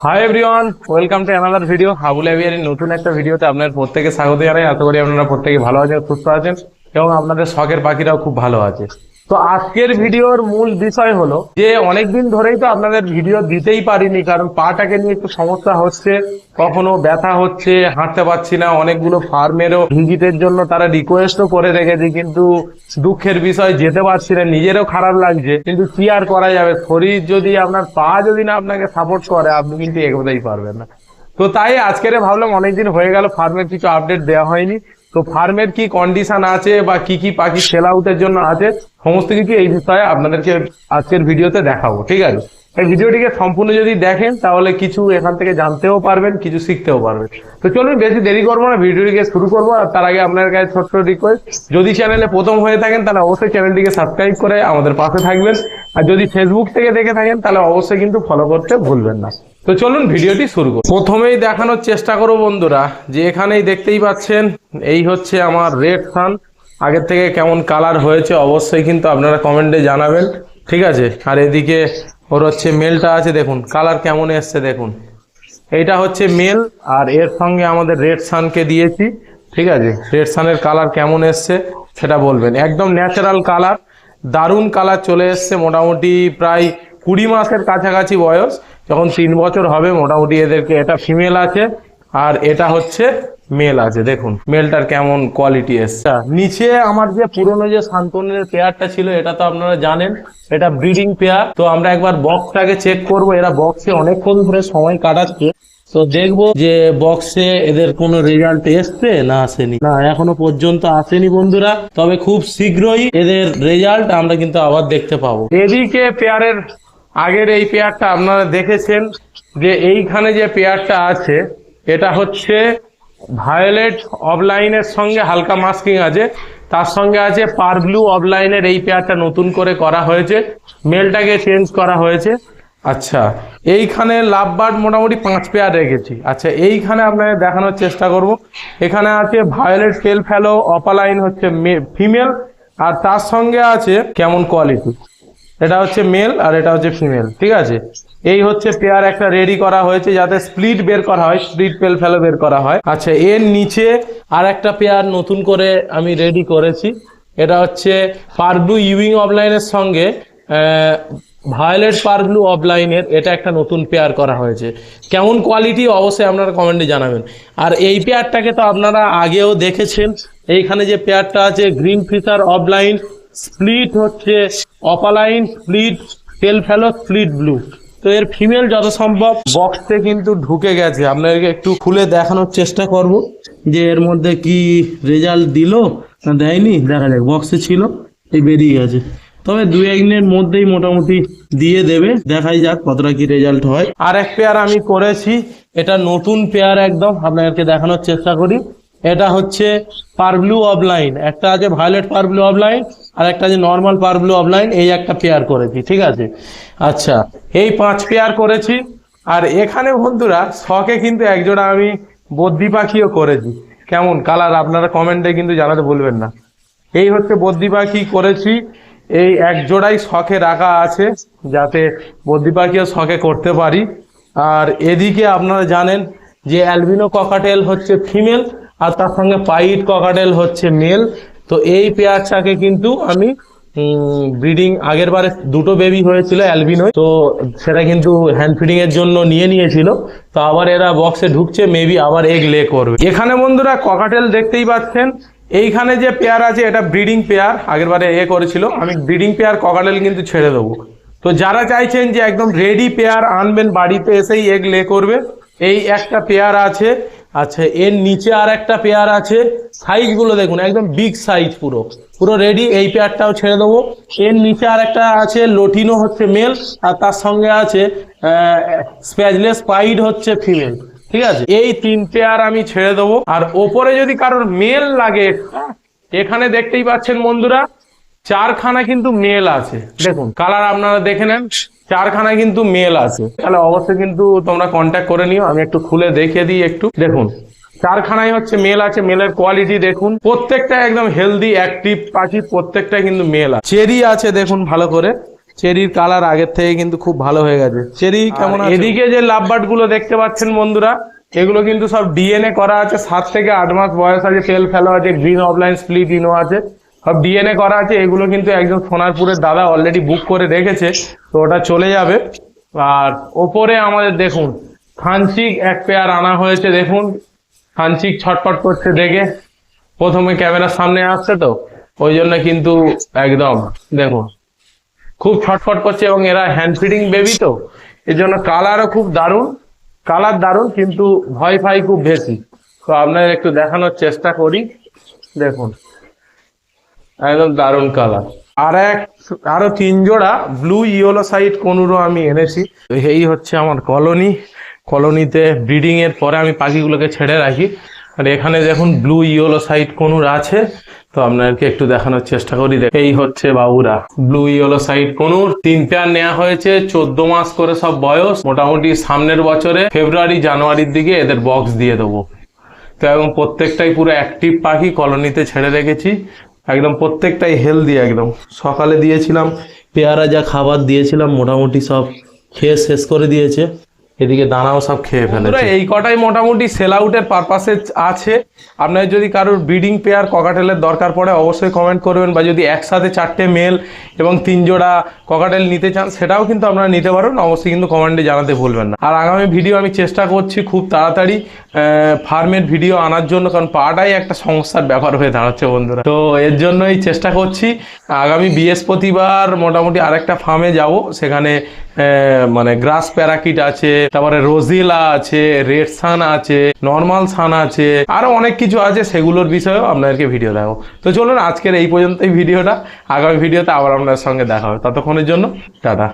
High everyone, welcome to another video. Habul এভিয়ারের নতুন একটা ভিডিওতে আপনার প্রত্যেকে স্বাগত জানাই। আশা করি আপনারা প্রত্যেকে ভালো আছেন, সুস্থ আছেন এবং আপনাদের শখের পাখিরাও খুব ভালো আছে। তো আজকের ভিডিওর মূল বিষয় হলো যে অনেকদিন ধরেই তো আপনাদের ভিডিও দিতেই পারিনি, কারণ পাটাকে নিয়ে একটু সমস্যা হচ্ছে, কখনো ব্যথা হচ্ছে, হাঁটতে পারছি না। অনেকগুলো ফার্মেরও ভিজিটের জন্য তারা রিকোয়েস্টও করে রেখেছে, কিন্তু দুঃখের বিষয় যেতে পারছি না। নিজেরও খারাপ লাগছে, কিন্তু কি আর করা যাবে। শরীর যদি আপনার পা যদি না আপনাকে সাপোর্ট করে, আপনি কিন্তু এগোতেই পারবেন না। তো তাই আজকের ভাবলাম, অনেকদিন হয়ে গেল ফার্মের কিছু আপডেট দেওয়া হয়নি। তো ফার্মের কি কন্ডিশন আছে বা কি কি পাখি সেল আউটের জন্য আছে, সমস্ত কিছু এই বিষয়ে আপনাদেরকে আজকের ভিডিওতে দেখাবো। ঠিক আছে, এই ভিডিওটিকে সম্পূর্ণ যদি দেখেন তাহলে কিছু এখান থেকে জানতেও পারবেন, কিছু শিখতেও পারবেন। তো চলুন বেশি দেরি করবো না, ভিডিওটিকে শুরু করবো। আর তার আগে আপনার কাছে ছোট্ট রিকোয়েস্ট, যদি চ্যানেলে প্রথম হয়ে থাকেন তাহলে অবশ্যই চ্যানেলটিকে সাবস্ক্রাইব করে আমাদের পাশে থাকবেন। আর যদি ফেসবুক থেকে দেখে থাকেন তাহলে অবশ্যই কিন্তু ফলো করতে ভুলবেন না। তো চলুন ভিডিওটি শুরু করুন। প্রথমেই দেখানোর চেষ্টা করবো বন্ধুরা, যে এখানেই দেখতেই পাচ্ছেন এই হচ্ছে আমার রেড সান। আগের থেকে কেমন কালার হয়েছে অবশ্যই কিন্তু আপনারা কমেন্টে জানাবেন। ঠিক আছে, আর এদিকে ওর হচ্ছে মেলটা আছে, দেখুন কালার কেমন এসছে দেখুন। এইটা হচ্ছে মেল, আর এর সঙ্গে আমাদের রেড সানকে দিয়েছি। ঠিক আছে, রেড সানের কালার কেমন এসছে সেটা বলবেন। একদম ন্যাচারাল কালার, দারুণ কালার চলে এসছে। মোটামুটি প্রায় 20 মাসের কাছাকাছি বয়স, যখন 3 বছর হবে মোটামুটি এদেরকে। এটা ফিমেল আছে আর এটা হচ্ছে মেল আছে। দেখুন মেলটার কেমন কোয়ালিটি এসছে। নিচে আমার যে পুরনো যে শান্তনের পেয়ারটা ছিল, এটা তো আপনারা জানেন এটা ব্রিডিং পেয়ার। তো আমরা একবার বক্সটাকে চেক করব। এরা বক্সে অনেকক্ষণ ধরে সময় কাটাচ্ছে, তো দেখবো যে বক্সে এদের কোনো রেজাল্ট এসছে না আসেনি। না, এখনো পর্যন্ত আসেনি বন্ধুরা, তবে খুব শীঘ্রই এদের রেজাল্ট আমরা কিন্তু আবার দেখতে পাবো। এদিকে পেয়ারের আগের এই পেয়ারটা আপনারা দেখেছেন, যে এইখানে যে পেয়ারটা আছে এটা হচ্ছে ভায়োলেট অফলাইনের সঙ্গে হালকা মাস্কিং আছে, তার সঙ্গে আছে পার ব্লু অফলাইনের। এই পেয়ারটা নতুন করে করা হয়েছে, মেলটাকে চেঞ্জ করা হয়েছে। আচ্ছা, এইখানে লাভ বার্ড মোটামুটি 5 পেয়ার রেখেছি। আচ্ছা, এইখানে আপনাদের দেখানোর চেষ্টা করব। এখানে আছে ভায়োলেট টেল ফেলো অপালাইন হচ্ছে ফিমেল, আর তার সঙ্গে আছে কেমন কোয়ালিটি, এটা হচ্ছে মেল আর এটা হচ্ছে ফিমেল। ঠিক আছে, এই হচ্ছে পেয়ার একটা রেডি করা হয়েছে, যাতে স্প্লিট বের করা হয়, স্প্লিট পেল ফেলো বের করা হয়। আচ্ছা, এর নিচে আর একটা পেয়ার নতুন করে আমি রেডি করেছি। এটা হচ্ছে পার ব্লু ইউইং অফলাইনের সঙ্গে ভায়োলেট পার ব্লু অফলাইনের। এটা একটা নতুন পেয়ার করা হয়েছে। কেমন কোয়ালিটি অবশ্যই আপনারা কমেন্টে জানাবেন। আর এই পেয়ারটাকে তো আপনারা আগেও দেখেছেন। এইখানে যে পেয়ারটা আছে গ্রিন ফিশার অফলাইন স্প্লিট হচ্ছে অপালাইন স্প্লিট টেল ফেলো স্প্লিট ব্লু। তো এর ফিমেল যত সম্ভব বক্সে কিন্তু ঢুকে গেছে। আপনাদেরকে একটু খুলে দেখানোর চেষ্টা করব যে এর মধ্যে কি রেজাল্ট দিল না দেয়নি। দেখা যাক, বক্সে ছিল, এই বেরিয়ে গেছে। তবে 2-1 দিনের মধ্যেই মোটামুটি দিয়ে দেবে, দেখাই যাক কতটা কি রেজাল্ট হয়। আর এক পেয়ার আমি করেছি, এটা নতুন পেয়ার একদম, আপনাদেরকে দেখানোর চেষ্টা করি। এটা হচ্ছে পার ব্লু অফলাইন, একটা আছে ভায়োলেট পার ব্লু অফলাইন আর একটা আছে নর্মাল পার ব্লু অফলাইন। এই একটা পেয়ার করেছি। ঠিক আছে, আচ্ছা এই 5 পেয়ার করেছি। আর এখানে বন্ধুরা শখে কিন্তু একজোড়া আমি বদ্রি পাখিও করেছি। কেমন কালার আপনারা কমেন্টে কিন্তু জানাতে ভুলবেন না। এই হচ্ছে বদ্রি পাখি করেছি, এই এক জোড়াই শখে রাখা আছে, যাতে বদ্রি পাখিও শখে করতে পারি। আর এদিকে আপনারা জানেন যে অ্যালবিনো ককাটেল হচ্ছে ফিমেল, আর তার সঙ্গে পাইট ককাটেল হচ্ছে মেল। তো এই পেয়ারটাকে কিন্তু আমি ব্রিডিং, আগের বারে 2টো বেবি হয়েছিল অ্যালবিনো, তো সেটা কিন্তু হ্যান্ড ফিডিং এর জন্য নিয়েছিল। তো আবার এরা বক্সে ঢুকছে, মেবি আবার এগ লে করবে। এখানে বন্ধুরা ককাটেল দেখতেই পাচ্ছেন। এইখানে যে পেয়ার আছে এটা ব্রিডিং পেয়ার, আগের বারে করেছিল। আমি ব্রিডিং পেয়ার ককাটেল কিন্তু ছেড়ে দেবো। তো যারা চাইছেন যে একদম রেডি পেয়ার আনবেন, বাড়িতে এসেই এগ লে করবে, এই একটা পেয়ার আছে। আচ্ছা, এর নিচে আর একটা পেয়ার আছে, সাইজ গুলো দেখুন একদম বিগ সাইজ, পুরো পুরো রেডি। এই পেয়ারটাও ছেড়ে দেবো। এর নিচে আর একটা আছে লোটিনো হচ্ছে মেল, আর তার সঙ্গে আছে স্প্যাজলেস পাইড হচ্ছে ফিমেল। ঠিক আছে, এই 3 পেয়ার আমি ছেড়ে দেবো। আর ওপরে যদি কারোর মেল লাগে, এখানে দেখতেই পাচ্ছেন বন্ধুরা 4খানা কিন্তু মেল আছে। দেখুন কালার আপনারা দেখে নেন, 4খানা কিন্তু মেল আছে। তাহলে অবশ্যই কিন্তু তোমরা কন্ট্যাক্ট করে নিও। আমি একটু খুলে দেখিয়ে দিই। একটু দেখুন, 4খানাই হচ্ছে মেল আছে। মেলের কোয়ালিটি দেখুন, প্রত্যেকটা একদম হেলদি অ্যাক্টিভ পাখি, প্রত্যেকটা কিন্তু মেল আছে। চেরি আছে দেখুন ভালো করে, চেরির কালার আগের থেকে কিন্তু খুব ভালো হয়ে গেছে। চেরি কেমন আছে? এদিকে যে লাভবার্ড গুলো দেখতে পাচ্ছেন বন্ধুরা, এগুলো কিন্তু সব ডিএনএ করা আছে, 7 থেকে 8 মাস বয়স আছে, তেল ফেলা আছে, গ্রিন অফলাইন স্প্লিট ইনো আছে, সব ডিএনএ করা আছে। এগুলো কিন্তু একজন সোনারপুরের দাদা অলরেডি বুক করে রেখেছে, তো ওটা চলে যাবে। আর ওপরে আমাদের দেখুন খানচিক এক পেয়ার আনা হয়েছে, দেখুন খানচিক ছটফট করছে দেখে, প্রথমে ক্যামেরার সামনে আসছে তো ওই জন্য কিন্তু একদম দেখুন খুব ছটফট করছে, এবং এরা হ্যান্ড ফিডিং বেবি তো এর জন্য কালারও খুব দারুণ, কালার দারুণ, কিন্তু ভয় ফাই খুব বেশি। তো আপনাদের একটু দেখানোর চেষ্টা করি, দেখুন একদম দারুণ কালার। আরো 3 জোড়া ব্লু ইয়েলো সাইড কোনুরও আমি এনেছি। তো এই হচ্ছে আমার কলোনিতে ব্রিডিং এর পরে আমি পাখিগুলোকে ছেড়ে রাখি। আর এখানে দেখুন ব্লু ইয়েলো সাইড কোনুর আছে, তো আপনাদেরকে একটু দেখানোর চেষ্টা করি। এই হচ্ছে বাবুরা ব্লু ইয়েলো সাইড কোনুর, 3 পেয়ার নেওয়া হয়েছে, 14 মাস করে সব বয়স। মোটামুটি সামনের বছরে ফেব্রুয়ারি জানুয়ারির দিকে এদের বক্স দিয়ে দেবো। তো এবং প্রত্যেকটাই পুরো অ্যাক্টিভ পাখি, কলোনিতে ছেড়ে রেখেছি, একদম প্রত্যেকটাই হেলদি। একদম সকালে দিয়েছিলাম পেয়ারা, যা খাবার দিয়েছিলাম মোটামুটি সব খেয়ে শেষ করে দিয়েছে, এদিকে দানাও সব খেয়ে ফেলেছে। এই কটাই মোটামুটি সেল আউটের পারপাসে আছে। আপনার যদি কারোর ব্রিডিং পেয়ার ককাটেলের দরকার পড়ে অবশ্যই কমেন্ট করবেন, বা যদি একসাথে 4টে মেল এবং 3 জোড়া ককাটেল নিতে চান সেটাও কিন্তু আপনারা নিতে পারবেন, অবশ্যই কিন্তু কমেন্টে জানাতে ভুলবেন না। আর আগামী ভিডিও আমি চেষ্টা করছি খুব তাড়াতাড়ি ফার্মের ভিডিও আনার জন্য, কারণ পাটাই একটা সমস্যার ব্যাপার হয়ে দাঁড়াচ্ছে বন্ধুরা। তো এর জন্যই চেষ্টা করছি। আগামী বৃহস্পতিবার মোটামুটি আরেকটা ফার্মে যাব, সেখানে মানে গ্রাস প্যারাকিট আছে, তারপরে রোজিলা আছে, রেড সান আছে, নর্মাল সান আছে, আরো অনেক কিছু আছে, সেগুলোর বিষয়েও আপনাদেরকে ভিডিও দেখাবো। তো চলুন আজকের এই পর্যন্তই ভিডিওটা, আগামী ভিডিওতে আবার আপনার সঙ্গে দেখা হবে। ততক্ষণের জন্য টাটা।